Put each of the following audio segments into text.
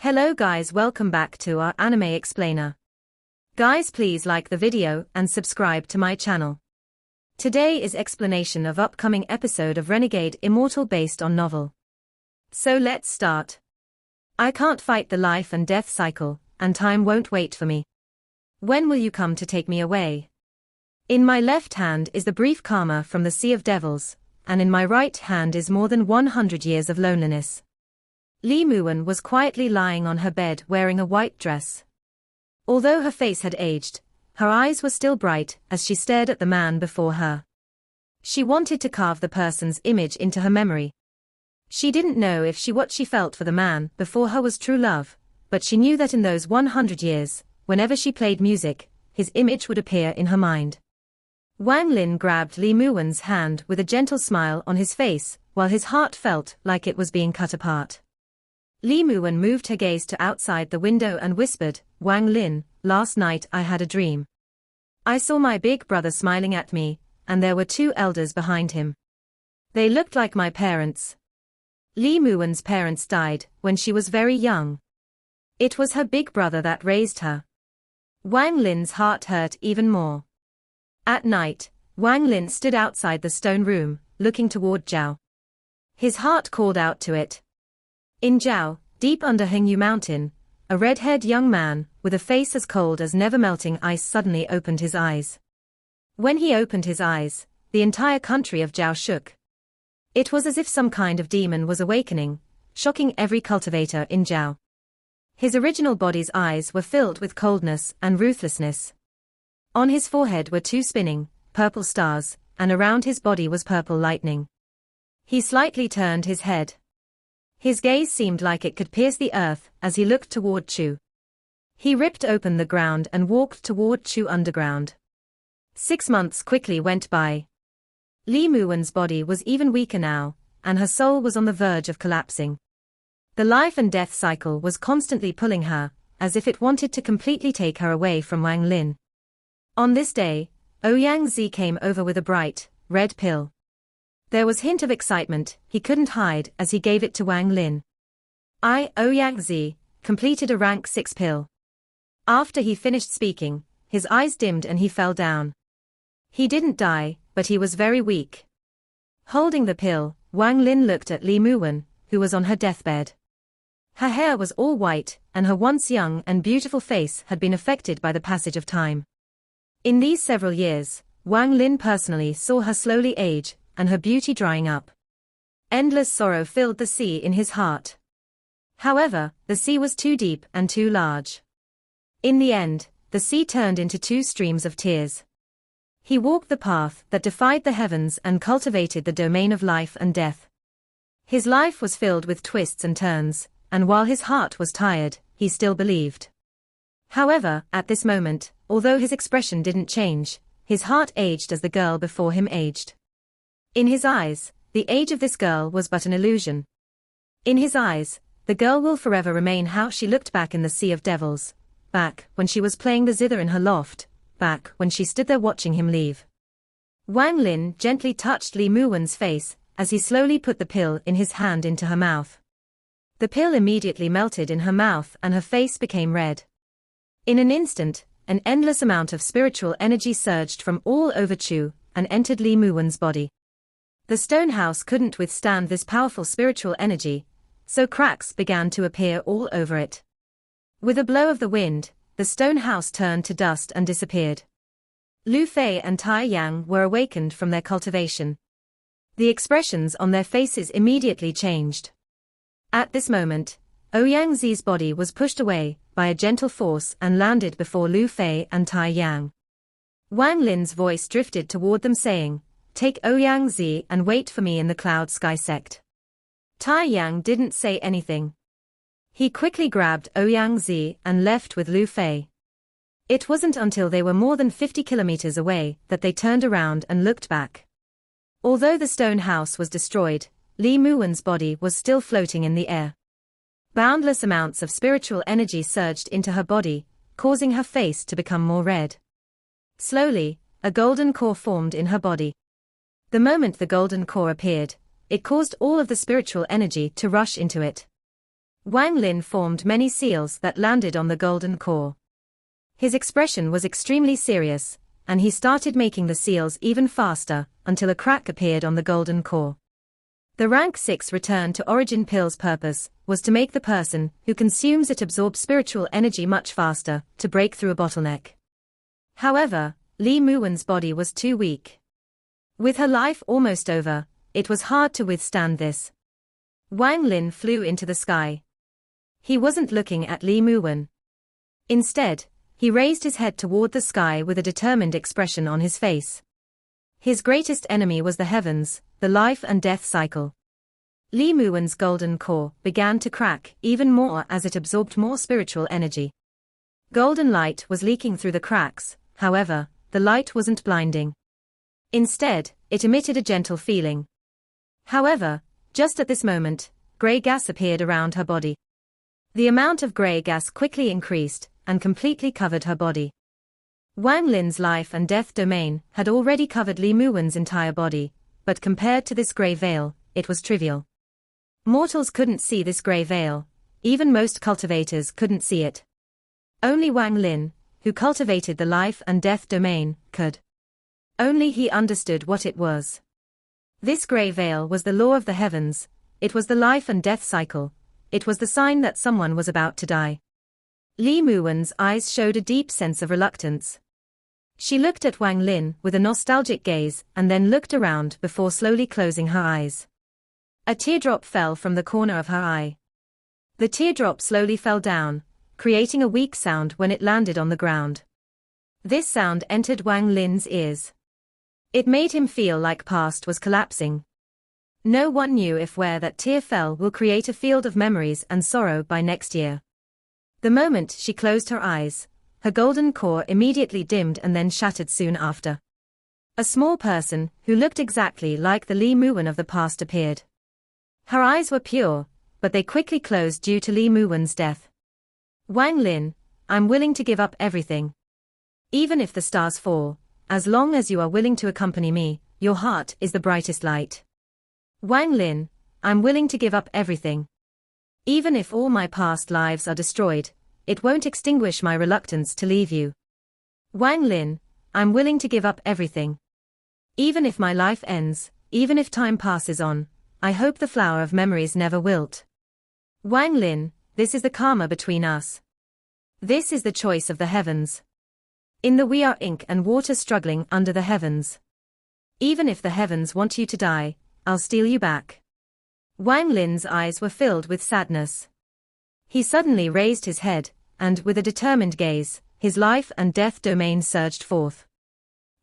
Hello guys, welcome back to our anime explainer. Guys, please like the video and subscribe to my channel. Today is explanation of upcoming episode of Renegade Immortal based on novel. So let's start. I can't fight the life and death cycle, and time won't wait for me. When will you come to take me away? In my left hand is the brief karma from the Sea of Devils, and in my right hand is more than 100 years of loneliness. Lee Muwen was quietly lying on her bed wearing a white dress. Although her face had aged, her eyes were still bright as she stared at the man before her. She wanted to carve the person's image into her memory. She didn't know if what she felt for the man before her was true love, but she knew that in those 100 years, whenever she played music, his image would appear in her mind. Wang Lin grabbed Lee Muwen's hand with a gentle smile on his face, while his heart felt like it was being cut apart. Lee Muwen moved her gaze to outside the window and whispered, "Wang Lin, last night I had a dream. I saw my big brother smiling at me, and there were two elders behind him. They looked like my parents." Lee Muwen's parents died when she was very young. It was her big brother that raised her. Wang Lin's heart hurt even more. At night, Wang Lin stood outside the stone room, looking toward Zhao. His heart called out to it. In Zhao, deep under Hengyu Mountain, a red-haired young man, with a face as cold as never-melting ice suddenly opened his eyes. When he opened his eyes, the entire country of Zhao shook. It was as if some kind of demon was awakening, shocking every cultivator in Zhao. His original body's eyes were filled with coldness and ruthlessness. On his forehead were two spinning, purple stars, and around his body was purple lightning. He slightly turned his head. His gaze seemed like it could pierce the earth as he looked toward Chu. He ripped open the ground and walked toward Chu underground. 6 months quickly went by. Lee Muwen's body was even weaker now, and her soul was on the verge of collapsing. The life and death cycle was constantly pulling her, as if it wanted to completely take her away from Wang Lin. On this day, Ouyang Zi came over with a bright, red pill. There was hint of excitement he couldn't hide as he gave it to Wang Lin. Ouyang Zi completed a rank 6 pill. After he finished speaking, his eyes dimmed and he fell down. He didn't die, but he was very weak. Holding the pill, Wang Lin looked at Lee Muwen, who was on her deathbed. Her hair was all white, and her once young and beautiful face had been affected by the passage of time. In these several years, Wang Lin personally saw her slowly age, and her beauty drying up. Endless sorrow filled the sea in his heart. However, the sea was too deep and too large. In the end, the sea turned into 2 streams of tears. He walked the path that defied the heavens and cultivated the domain of life and death. His life was filled with twists and turns, and while his heart was tired, he still believed. However, at this moment, although his expression didn't change, his heart aged as the girl before him aged. In his eyes, the age of this girl was but an illusion. In his eyes, the girl will forever remain how she looked back in the Sea of Devils, back when she was playing the zither in her loft, back when she stood there watching him leave. Wang Lin gently touched Lee Muwen's face as he slowly put the pill in his hand into her mouth. The pill immediately melted in her mouth and her face became red. In an instant, an endless amount of spiritual energy surged from all over Chu and entered Lee Muwen's body. The stone house couldn't withstand this powerful spiritual energy, so cracks began to appear all over it. With a blow of the wind, the stone house turned to dust and disappeared. Lu Fei and Tai Yang were awakened from their cultivation. The expressions on their faces immediately changed. At this moment, Ouyang Zi's body was pushed away by a gentle force and landed before Lu Fei and Tai Yang. Wang Lin's voice drifted toward them saying, "Take Ouyang Zi and wait for me in the cloud sky sect." Tai Yang didn't say anything. He quickly grabbed Ouyang Zi and left with Lu Fei. It wasn't until they were more than 50 kilometers away that they turned around and looked back. Although the stone house was destroyed, Lee Muwen's body was still floating in the air. Boundless amounts of spiritual energy surged into her body, causing her face to become more red. Slowly, a golden core formed in her body. The moment the golden core appeared, it caused all of the spiritual energy to rush into it. Wang Lin formed many seals that landed on the golden core. His expression was extremely serious, and he started making the seals even faster, until a crack appeared on the golden core. The rank 6 return to origin pill's purpose was to make the person who consumes it absorb spiritual energy much faster, to break through a bottleneck. However, Li Muwen's body was too weak. With her life almost over, it was hard to withstand this. Wang Lin flew into the sky. He wasn't looking at Li Muwen. Instead, he raised his head toward the sky with a determined expression on his face. His greatest enemy was the heavens, the life and death cycle. Li Muwen's golden core began to crack even more as it absorbed more spiritual energy. Golden light was leaking through the cracks, however, the light wasn't blinding. Instead, it emitted a gentle feeling. However, just at this moment, grey gas appeared around her body. The amount of grey gas quickly increased and completely covered her body. Wang Lin's life and death domain had already covered Li Muwen's entire body, but compared to this grey veil, it was trivial. Mortals couldn't see this grey veil, even most cultivators couldn't see it. Only Wang Lin, who cultivated the life and death domain, could. Only he understood what it was. This grey veil was the law of the heavens, it was the life and death cycle, it was the sign that someone was about to die. Li Muwen's eyes showed a deep sense of reluctance. She looked at Wang Lin with a nostalgic gaze and then looked around before slowly closing her eyes. A teardrop fell from the corner of her eye. The teardrop slowly fell down, creating a weak sound when it landed on the ground. This sound entered Wang Lin's ears. It made him feel like past was collapsing. No one knew if where that tear fell will create a field of memories and sorrow by next year. The moment she closed her eyes, her golden core immediately dimmed and then shattered soon after. A small person, who looked exactly like the Li Muwen of the past appeared. Her eyes were pure, but they quickly closed due to Li Muwen's death. Wang Lin, I'm willing to give up everything. Even if the stars fall, as long as you are willing to accompany me, your heart is the brightest light. Wang Lin, I'm willing to give up everything. Even if all my past lives are destroyed, it won't extinguish my reluctance to leave you. Wang Lin, I'm willing to give up everything. Even if my life ends, even if time passes on, I hope the flower of memories never wilt. Wang Lin, this is the karma between us. This is the choice of the heavens. In the we are ink and water struggling under the heavens. Even if the heavens want you to die, I'll steal you back. Wang Lin's eyes were filled with sadness. He suddenly raised his head, and with a determined gaze, his life and death domain surged forth.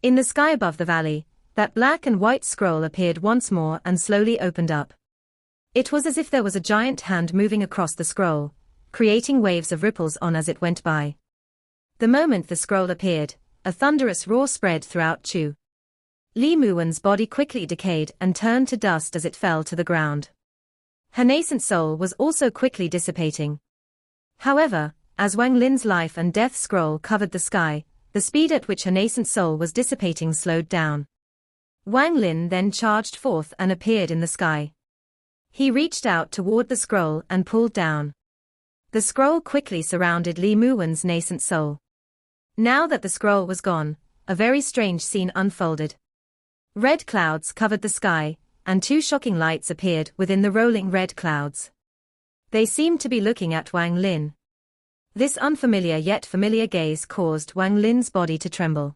In the sky above the valley, that black and white scroll appeared once more and slowly opened up. It was as if there was a giant hand moving across the scroll, creating waves of ripples on as it went by. The moment the scroll appeared, a thunderous roar spread throughout Chu. Li Muwen's body quickly decayed and turned to dust as it fell to the ground. Her nascent soul was also quickly dissipating. However, as Wang Lin's life and death scroll covered the sky, the speed at which her nascent soul was dissipating slowed down. Wang Lin then charged forth and appeared in the sky. He reached out toward the scroll and pulled down. The scroll quickly surrounded Li Muwen's nascent soul. Now that the scroll was gone, a very strange scene unfolded. Red clouds covered the sky, and two shocking lights appeared within the rolling red clouds. They seemed to be looking at Wang Lin. This unfamiliar yet familiar gaze caused Wang Lin's body to tremble.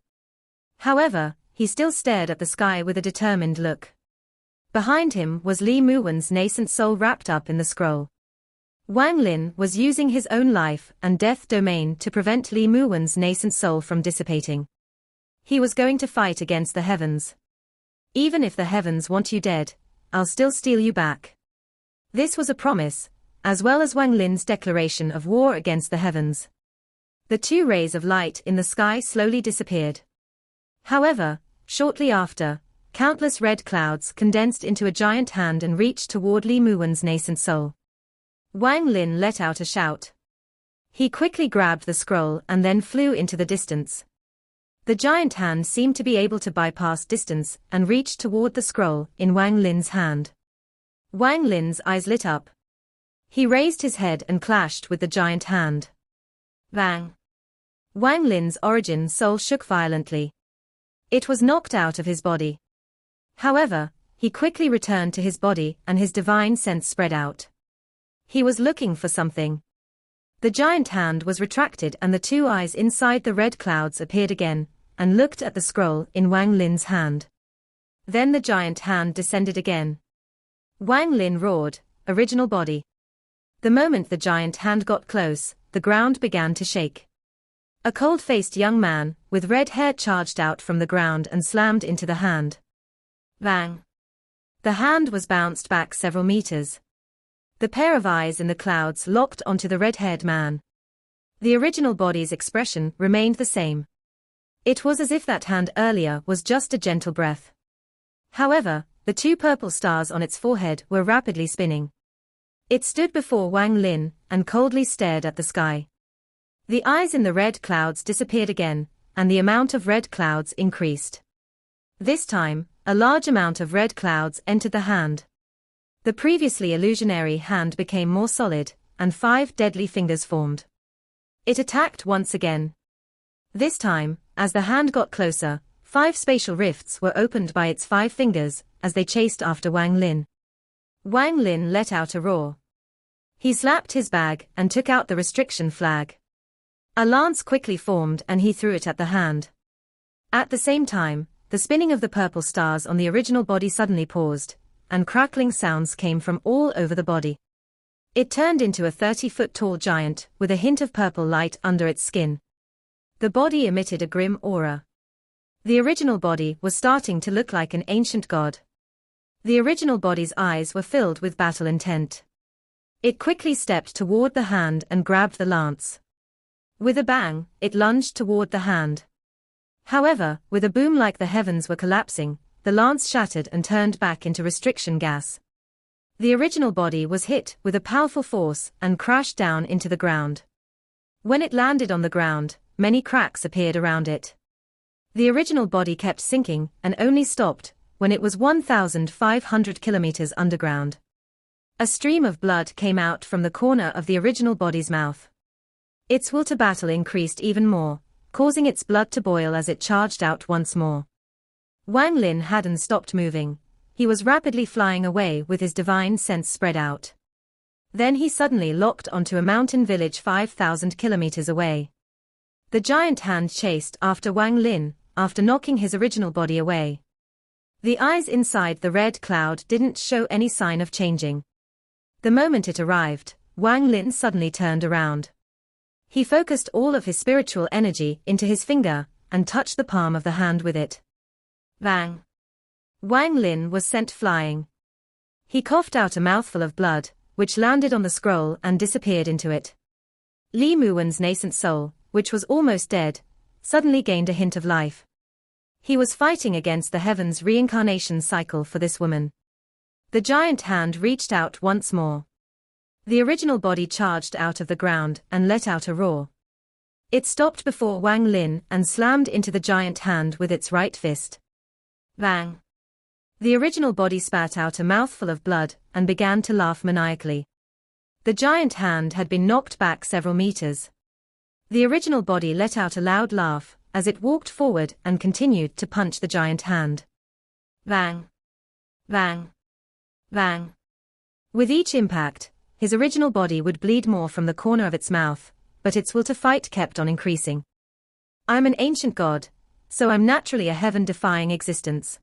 However, he still stared at the sky with a determined look. Behind him was Li Muwen's nascent soul wrapped up in the scroll. Wang Lin was using his own life and death domain to prevent Li Muwen's nascent soul from dissipating. He was going to fight against the heavens. Even if the heavens want you dead, I'll still steal you back. This was a promise, as well as Wang Lin's declaration of war against the heavens. The two rays of light in the sky slowly disappeared. However, shortly after, countless red clouds condensed into a giant hand and reached toward Li Muwen's nascent soul. Wang Lin let out a shout. He quickly grabbed the scroll and then flew into the distance. The giant hand seemed to be able to bypass distance and reached toward the scroll in Wang Lin's hand. Wang Lin's eyes lit up. He raised his head and clashed with the giant hand. Bang! Wang Lin's origin soul shook violently. It was knocked out of his body. However, he quickly returned to his body and his divine sense spread out. He was looking for something. The giant hand was retracted and the two eyes inside the red clouds appeared again, and looked at the scroll in Wang Lin's hand. Then the giant hand descended again. Wang Lin roared, "Original body." The moment the giant hand got close, the ground began to shake. A cold-faced young man, with red hair charged out from the ground and slammed into the hand. Bang! The hand was bounced back several meters. The pair of eyes in the clouds locked onto the red-haired man. The original body's expression remained the same. It was as if that hand earlier was just a gentle breath. However, the two purple stars on its forehead were rapidly spinning. It stood before Wang Lin and coldly stared at the sky. The eyes in the red clouds disappeared again, and the amount of red clouds increased. This time, a large amount of red clouds entered the hand. The previously illusionary hand became more solid, and 5 deadly fingers formed. It attacked once again. This time, as the hand got closer, 5 spatial rifts were opened by its 5 fingers, as they chased after Wang Lin. Wang Lin let out a roar. He slapped his bag and took out the restriction flag. A lance quickly formed and he threw it at the hand. At the same time, the spinning of the purple stars on the original body suddenly paused, and crackling sounds came from all over the body. It turned into a 30-foot-tall giant, with a hint of purple light under its skin. The body emitted a grim aura. The original body was starting to look like an ancient god. The original body's eyes were filled with battle intent. It quickly stepped toward the hand and grabbed the lance. With a bang, it lunged toward the hand. However, with a boom like the heavens were collapsing, the lance shattered and turned back into restriction gas. The original body was hit with a powerful force and crashed down into the ground. When it landed on the ground, many cracks appeared around it. The original body kept sinking and only stopped when it was 1,500 kilometers underground. A stream of blood came out from the corner of the original body's mouth. Its will to battle increased even more, causing its blood to boil as it charged out once more. Wang Lin hadn't stopped moving. He was rapidly flying away with his divine sense spread out. Then he suddenly locked onto a mountain village 5,000 kilometers away. The giant hand chased after Wang Lin, after knocking his original body away. The eyes inside the red cloud didn't show any sign of changing. The moment it arrived, Wang Lin suddenly turned around. He focused all of his spiritual energy into his finger, and touched the palm of the hand with it. Bang! Wang Lin was sent flying. He coughed out a mouthful of blood, which landed on the scroll and disappeared into it. Li Muwen's nascent soul, which was almost dead, suddenly gained a hint of life. He was fighting against the heavens' reincarnation cycle for this woman. The giant hand reached out once more. The original body charged out of the ground and let out a roar. It stopped before Wang Lin and slammed into the giant hand with its right fist. Bang! The original body spat out a mouthful of blood and began to laugh maniacally. The giant hand had been knocked back several meters. The original body let out a loud laugh as it walked forward and continued to punch the giant hand. Bang! Bang! Bang! With each impact, his original body would bleed more from the corner of its mouth, but its will to fight kept on increasing. I'm an ancient god, so I'm naturally a heaven-defying existence.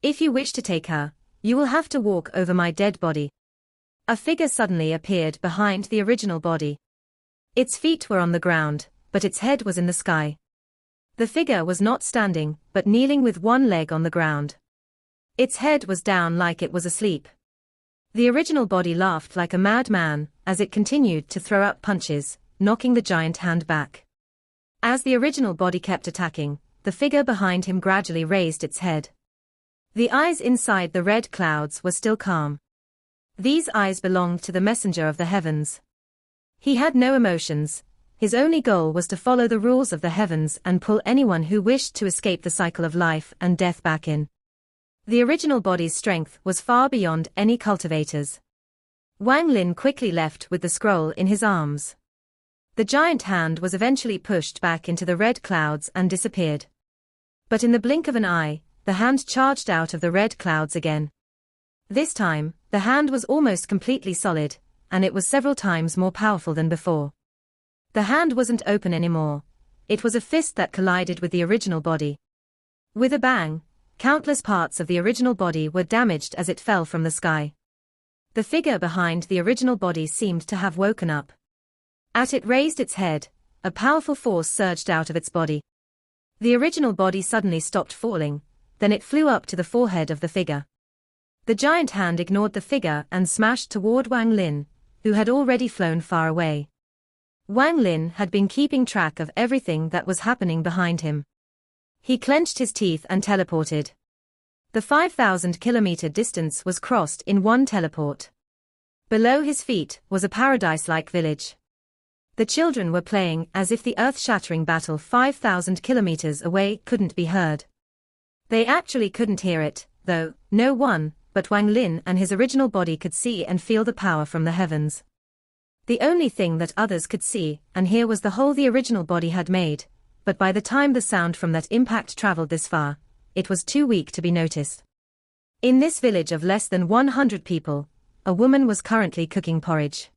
If you wish to take her, you will have to walk over my dead body. A figure suddenly appeared behind the original body. Its feet were on the ground, but its head was in the sky. The figure was not standing, but kneeling with one leg on the ground. Its head was down like it was asleep. The original body laughed like a madman as it continued to throw out punches, knocking the giant hand back. As the original body kept attacking, the figure behind him gradually raised its head. The eyes inside the red clouds were still calm. These eyes belonged to the messenger of the heavens. He had no emotions. His only goal was to follow the rules of the heavens and pull anyone who wished to escape the cycle of life and death back in. The original body's strength was far beyond any cultivator's. Wang Lin quickly left with the scroll in his arms. The giant hand was eventually pushed back into the red clouds and disappeared. But in the blink of an eye, the hand charged out of the red clouds again. This time, the hand was almost completely solid, and it was several times more powerful than before. The hand wasn't open anymore. It was a fist that collided with the original body. With a bang, countless parts of the original body were damaged as it fell from the sky. The figure behind the original body seemed to have woken up. As it raised its head, a powerful force surged out of its body. The original body suddenly stopped falling, then it flew up to the forehead of the figure. The giant hand ignored the figure and smashed toward Wang Lin, who had already flown far away. Wang Lin had been keeping track of everything that was happening behind him. He clenched his teeth and teleported. The 5,000-kilometer distance was crossed in one teleport. Below his feet was a paradise-like village. The children were playing as if the earth-shattering battle 5,000 kilometers away couldn't be heard. They actually couldn't hear it, though. No one but Wang Lin and his original body could see and feel the power from the heavens. The only thing that others could see and hear was the hole the original body had made, but by the time the sound from that impact traveled this far, it was too weak to be noticed. In this village of less than 100 people, a woman was currently cooking porridge.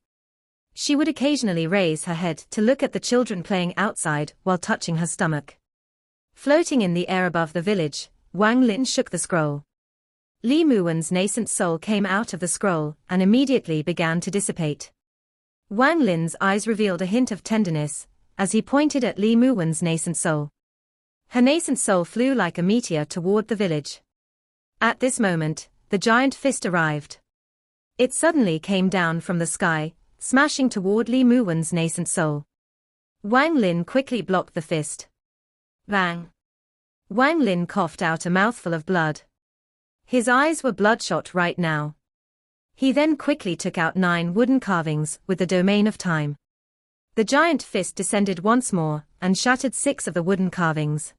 She would occasionally raise her head to look at the children playing outside while touching her stomach. Floating in the air above the village, Wang Lin shook the scroll. Li Muwen's nascent soul came out of the scroll and immediately began to dissipate. Wang Lin's eyes revealed a hint of tenderness as he pointed at Li Muwen's nascent soul. Her nascent soul flew like a meteor toward the village. At this moment, the giant fist arrived. It suddenly came down from the sky, smashing toward Li Muwen's nascent soul. Wang Lin quickly blocked the fist. Bang! Wang Lin coughed out a mouthful of blood. His eyes were bloodshot right now. He then quickly took out 9 wooden carvings with the domain of time. The giant fist descended once more and shattered 6 of the wooden carvings.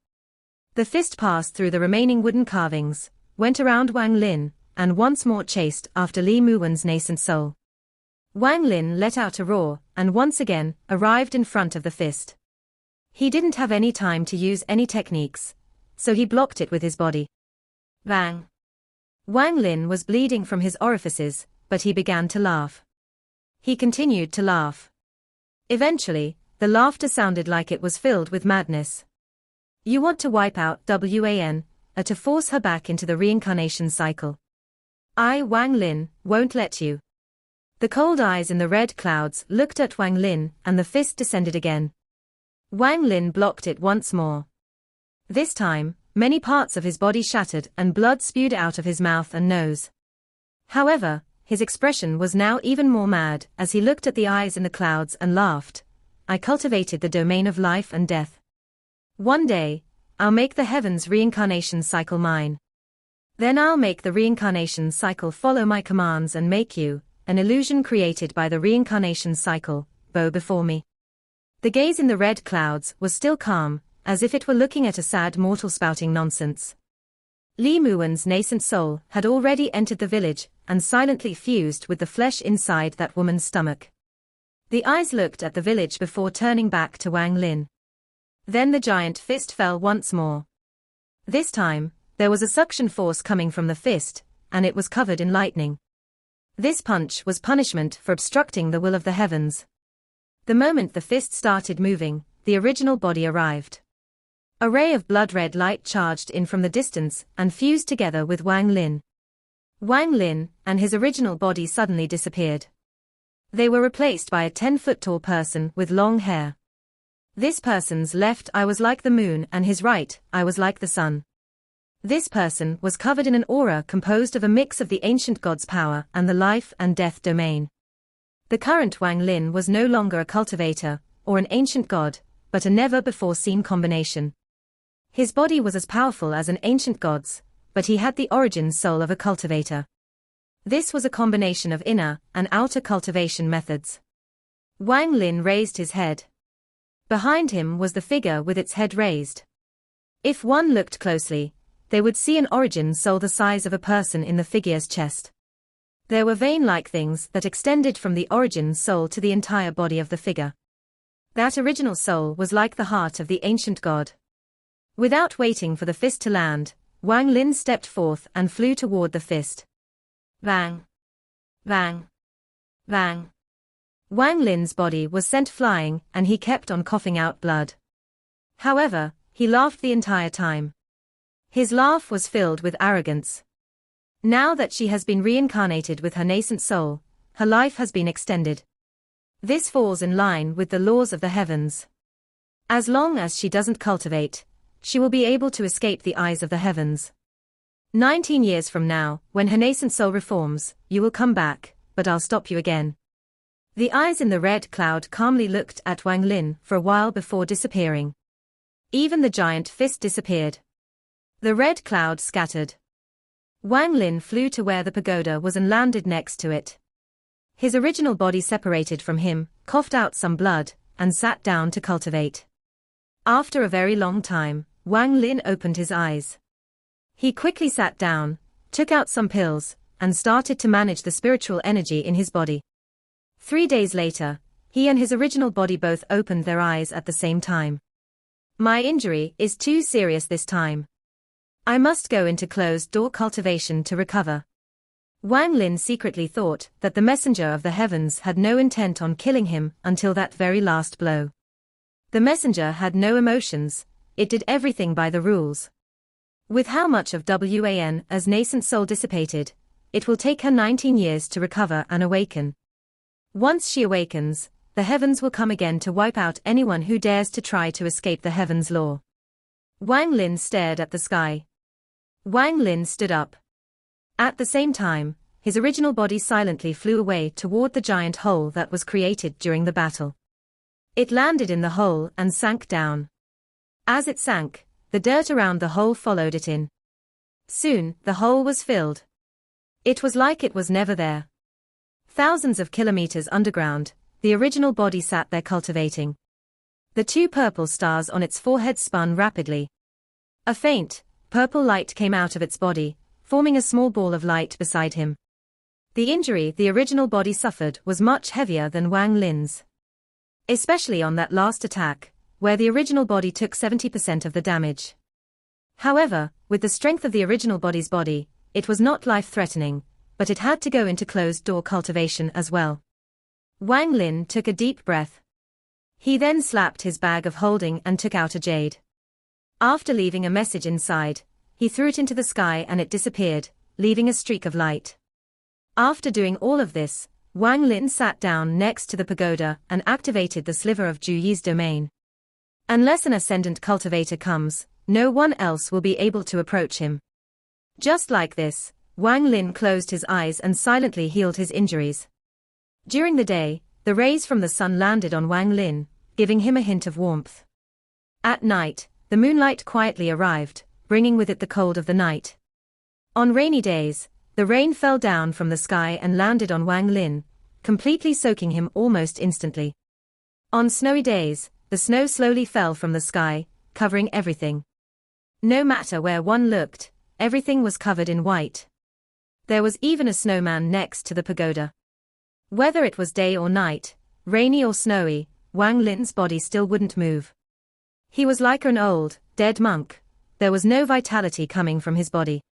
The fist passed through the remaining wooden carvings, went around Wang Lin, and once more chased after Li Muwen's nascent soul. Wang Lin let out a roar and once again arrived in front of the fist. He didn't have any time to use any techniques, so he blocked it with his body. Bang! Wang Lin was bleeding from his orifices, but he began to laugh. He continued to laugh. Eventually, the laughter sounded like it was filled with madness. You want to wipe out Wan, to force her back into the reincarnation cycle. I, Wang Lin, won't let you. The cold eyes in the red clouds looked at Wang Lin and the fist descended again. Wang Lin blocked it once more. This time, many parts of his body shattered and blood spewed out of his mouth and nose. However, his expression was now even more mad as he looked at the eyes in the clouds and laughed. I cultivated the domain of life and death. One day, I'll make the heavens reincarnation cycle mine. Then I'll make the reincarnation cycle follow my commands and make you, an illusion created by the reincarnation cycle, bow before me. The gaze in the red clouds was still calm, as if it were looking at a sad mortal spouting nonsense. Li Muwen's nascent soul had already entered the village and silently fused with the flesh inside that woman's stomach. The eyes looked at the village before turning back to Wang Lin. Then the giant fist fell once more. This time, there was a suction force coming from the fist, and it was covered in lightning. This punch was punishment for obstructing the will of the heavens. The moment the fist started moving, the original body arrived. A ray of blood-red light charged in from the distance and fused together with Wang Lin. Wang Lin and his original body suddenly disappeared. They were replaced by a 10-foot-tall person with long hair. This person's left eye was like the moon and his right eye was like the sun. This person was covered in an aura composed of a mix of the ancient god's power and the life and death domain. The current Wang Lin was no longer a cultivator or an ancient god, but a never-before-seen combination. His body was as powerful as an ancient god's, but he had the origin soul of a cultivator. This was a combination of inner and outer cultivation methods. Wang Lin raised his head. Behind him was the figure with its head raised. If one looked closely, they would see an origin soul the size of a person in the figure's chest. There were vein-like things that extended from the origin soul to the entire body of the figure. That original soul was like the heart of the ancient god. Without waiting for the fist to land, Wang Lin stepped forth and flew toward the fist. Bang! Bang! Bang! Wang Lin's body was sent flying and he kept on coughing out blood. However, he laughed the entire time. His laugh was filled with arrogance. Now that she has been reincarnated with her nascent soul, her life has been extended. This falls in line with the laws of the heavens. As long as she doesn't cultivate, she will be able to escape the eyes of the heavens. 19 years from now, when her nascent soul reforms, you will come back, but I'll stop you again. The eyes in the red cloud calmly looked at Wang Lin for a while before disappearing. Even the giant fist disappeared. The red cloud scattered. Wang Lin flew to where the pagoda was and landed next to it. His original body separated from him, coughed out some blood, and sat down to cultivate. After a very long time, Wang Lin opened his eyes. He quickly sat down, took out some pills, and started to manage the spiritual energy in his body. 3 days later, he and his original body both opened their eyes at the same time. My injury is too serious this time. I must go into closed-door cultivation to recover. Wang Lin secretly thought that the messenger of the heavens had no intent on killing him until that very last blow. The messenger had no emotions, it did everything by the rules. With how much of Wan's nascent soul dissipated, it will take her 19 years to recover and awaken. Once she awakens, the heavens will come again to wipe out anyone who dares to try to escape the heavens' law. Wang Lin stared at the sky. Wang Lin stood up. At the same time, his original body silently flew away toward the giant hole that was created during the battle. It landed in the hole and sank down. As it sank, the dirt around the hole followed it in. Soon, the hole was filled. It was like it was never there. Thousands of kilometers underground, the original body sat there cultivating. The 2 purple stars on its forehead spun rapidly. A faint, purple light came out of its body, forming a small ball of light beside him. The injury the original body suffered was much heavier than Wang Lin's. Especially on that last attack, where the original body took 70% of the damage. However, with the strength of the original body's body, it was not life-threatening, but it had to go into closed-door cultivation as well. Wang Lin took a deep breath. He then slapped his bag of holding and took out a jade. After leaving a message inside, he threw it into the sky and it disappeared, leaving a streak of light. After doing all of this, Wang Lin sat down next to the pagoda and activated the sliver of Juyi's domain. Unless an ascendant cultivator comes, no one else will be able to approach him. Just like this, Wang Lin closed his eyes and silently healed his injuries. During the day, the rays from the sun landed on Wang Lin, giving him a hint of warmth. At night, the moonlight quietly arrived, bringing with it the cold of the night. On rainy days, the rain fell down from the sky and landed on Wang Lin, completely soaking him almost instantly. On snowy days, the snow slowly fell from the sky, covering everything. No matter where one looked, everything was covered in white. There was even a snowman next to the pagoda. Whether it was day or night, rainy or snowy, Wang Lin's body still wouldn't move. He was like an old, dead monk. There was no vitality coming from his body.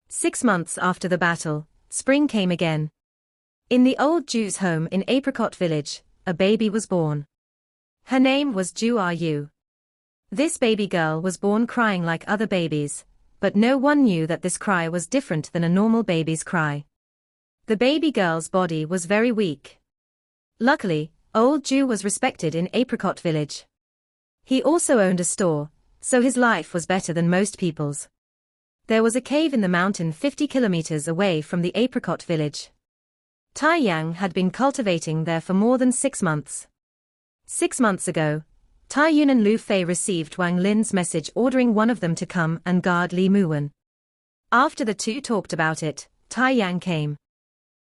6 months after the battle, spring came again. In the old Jew's home in Apricot Village, a baby was born. Her name was Ju Yu. This baby girl was born crying like other babies, but no one knew that this cry was different than a normal baby's cry. The baby girl's body was very weak. Luckily, old Ju was respected in Apricot Village. He also owned a store, so his life was better than most people's. There was a cave in the mountain 50 kilometers away from the Apricot Village. Tai Yang had been cultivating there for more than 6 months. 6 months ago, Tai Yun and Lu Fei received Wang Lin's message ordering one of them to come and guard Li Muwen. After the 2 talked about it, Tai Yang came.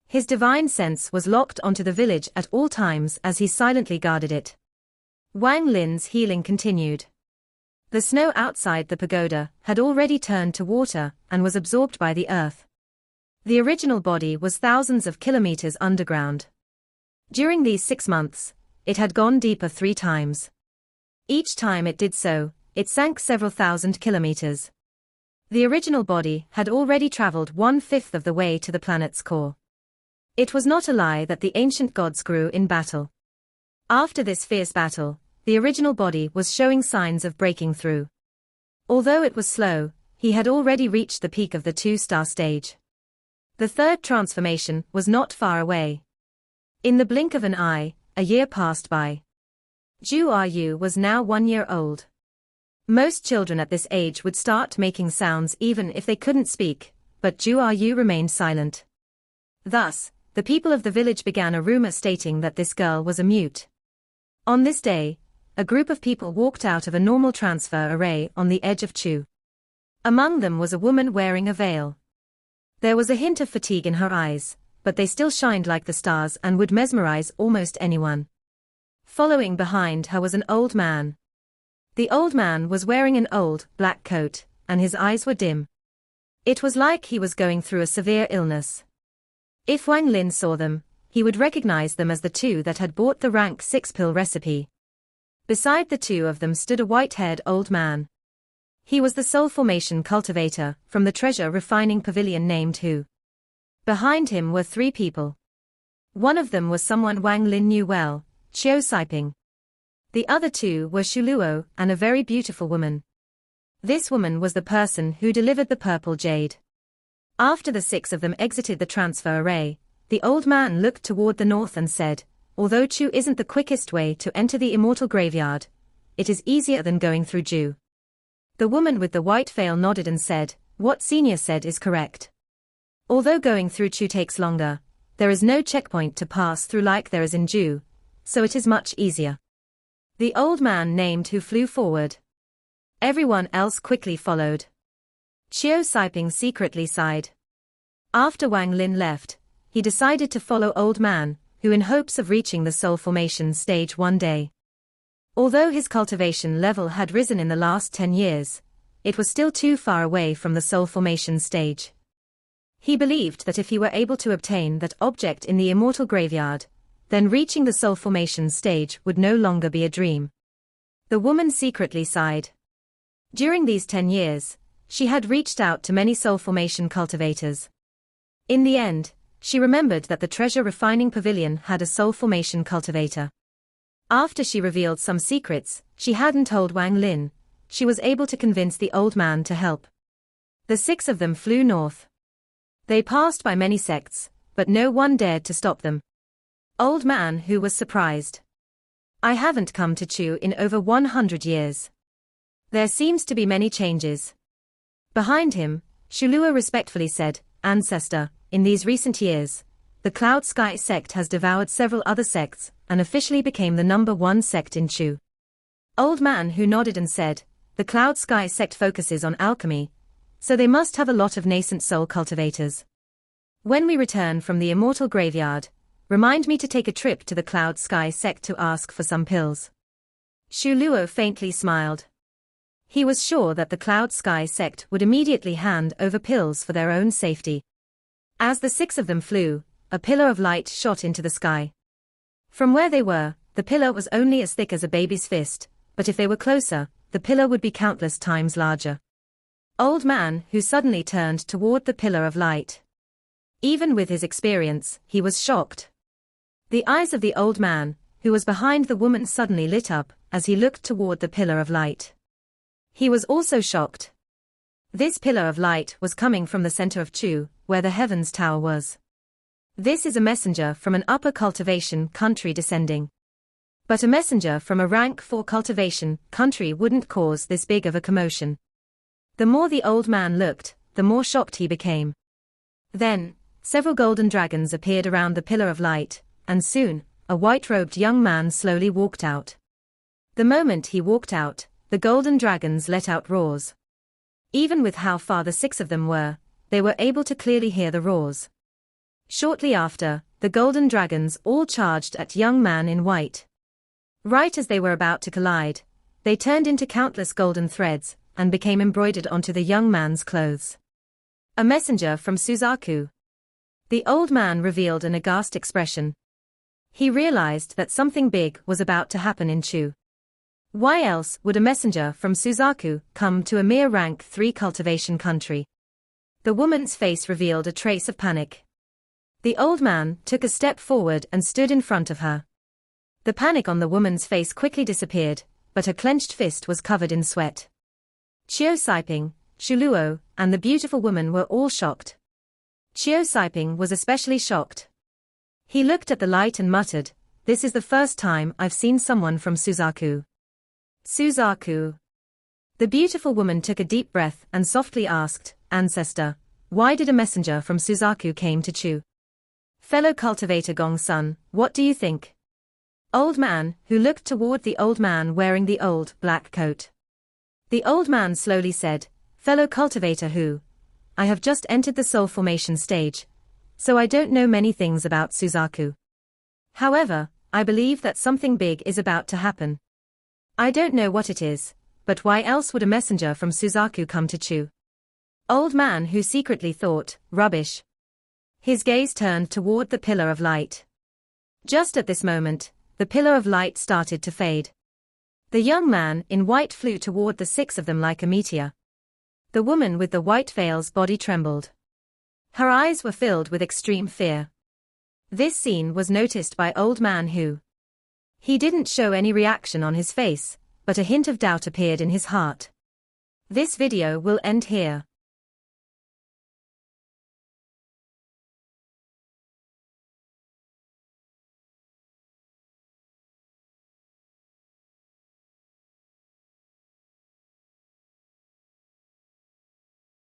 His divine sense was locked onto the village at all times as he silently guarded it. Wang Lin's healing continued. The snow outside the pagoda had already turned to water and was absorbed by the earth. The original body was thousands of kilometers underground. During these 6 months, it had gone deeper 3 times. Each time it did so, it sank several thousand kilometers. The original body had already traveled 1/5 of the way to the planet's core. It was not a lie that the ancient gods grew in battle. After this fierce battle, the original body was showing signs of breaking through. Although it was slow, he had already reached the peak of the 2-star stage. The third transformation was not far away. In the blink of an eye, a year passed by. Zhu Yu was now 1 year old. Most children at this age would start making sounds even if they couldn't speak, but Zhu Yu remained silent. Thus, the people of the village began a rumor stating that this girl was a mute. On this day, a group of people walked out of a normal transfer array on the edge of Chu. Among them was a woman wearing a veil. There was a hint of fatigue in her eyes, but they still shined like the stars and would mesmerize almost anyone. Following behind her was an old man. The old man was wearing an old, black coat, and his eyes were dim. It was like he was going through a severe illness. If Wang Lin saw them, he would recognize them as the 2 that had bought the rank 6 pill recipe. Beside the 2 of them stood a white-haired old man. He was the soul formation cultivator from the treasure refining pavilion named Hu. Behind him were 3 people. One of them was someone Wang Lin knew well, Qiu Saiping. The other 2 were Shuluo and a very beautiful woman. This woman was the person who delivered the purple jade. After the 6 of them exited the transfer array, the old man looked toward the north and said, "Although Chu isn't the quickest way to enter the immortal graveyard, it is easier than going through Ju." The woman with the white veil nodded and said, "What Senior said is correct. Although going through Chu takes longer, there is no checkpoint to pass through like there is in Ju, so it is much easier." The old man named Hu flew forward. Everyone else quickly followed. Qiu Saiping secretly sighed. After Wang Lin left, he decided to follow old man, Hu in hopes of reaching the soul formation stage one day. Although his cultivation level had risen in the last 10 years, it was still too far away from the soul formation stage. He believed that if he were able to obtain that object in the immortal graveyard, then reaching the soul formation stage would no longer be a dream. The woman secretly sighed. During these 10 years, she had reached out to many soul formation cultivators. In the end, she remembered that the treasure refining pavilion had a soul formation cultivator. After she revealed some secrets she hadn't told Wang Lin, she was able to convince the old man to help. The 6 of them flew north. They passed by many sects, but no one dared to stop them. Old man Hu was surprised. "I haven't come to Chu in over 100 years. There seems to be many changes." Behind him, Shuluo respectfully said, "Ancestor, in these recent years, the Cloud Sky sect has devoured several other sects, and officially became the #1 sect in Chu." Old man Hu nodded and said, "The Cloud Sky sect focuses on alchemy, so they must have a lot of nascent soul cultivators. When we return from the immortal graveyard, remind me to take a trip to the Cloud Sky sect to ask for some pills." Shuluo faintly smiled. He was sure that the Cloud Sky sect would immediately hand over pills for their own safety. As the 6 of them flew, a pillar of light shot into the sky. From where they were, the pillar was only as thick as a baby's fist, but if they were closer, the pillar would be countless times larger. Old man Hu suddenly turned toward the pillar of light. Even with his experience, he was shocked. The eyes of the old man, who was behind the woman, suddenly lit up as he looked toward the pillar of light. He was also shocked. This pillar of light was coming from the center of Chu, where the Heavens Tower was. This is a messenger from an upper cultivation country descending. But a messenger from a rank 4 cultivation country wouldn't cause this big of a commotion. The more the old man looked, the more shocked he became. Then, several golden dragons appeared around the pillar of light, and soon, a white-robed young man slowly walked out. The moment he walked out, the golden dragons let out roars. Even with how far the 6 of them were, they were able to clearly hear the roars. Shortly after, the golden dragons all charged at young man in white. Right as they were about to collide, they turned into countless golden threads, and became embroidered onto the young man's clothes. A messenger from Suzaku. The old man revealed an aghast expression. He realized that something big was about to happen in Chu. Why else would a messenger from Suzaku come to a mere rank 3 cultivation country? The woman's face revealed a trace of panic. The old man took a step forward and stood in front of her. The panic on the woman's face quickly disappeared, but her clenched fist was covered in sweat. Chiu Saiping, Shuluo, and the beautiful woman were all shocked. Chiu Saiping was especially shocked. He looked at the light and muttered, "This is the first time I've seen someone from Suzaku." Suzaku. The beautiful woman took a deep breath and softly asked, "Ancestor, why did a messenger from Suzaku came to Chu?" "Fellow cultivator Gong-sun, what do you think?" Old man, who looked toward the old man wearing the old, black coat. The old man slowly said, "Fellow cultivator who? I have just entered the soul formation stage, so I don't know many things about Suzaku. However, I believe that something big is about to happen. I don't know what it is, but why else would a messenger from Suzaku come to Chu?" Old man who secretly thought, "Rubbish." His gaze turned toward the pillar of light. Just at this moment, the pillar of light started to fade. The young man in white flew toward the 6 of them like a meteor. The woman with the white veil's body trembled. Her eyes were filled with extreme fear. This scene was noticed by old man who. He didn't show any reaction on his face, but a hint of doubt appeared in his heart. This video will end here.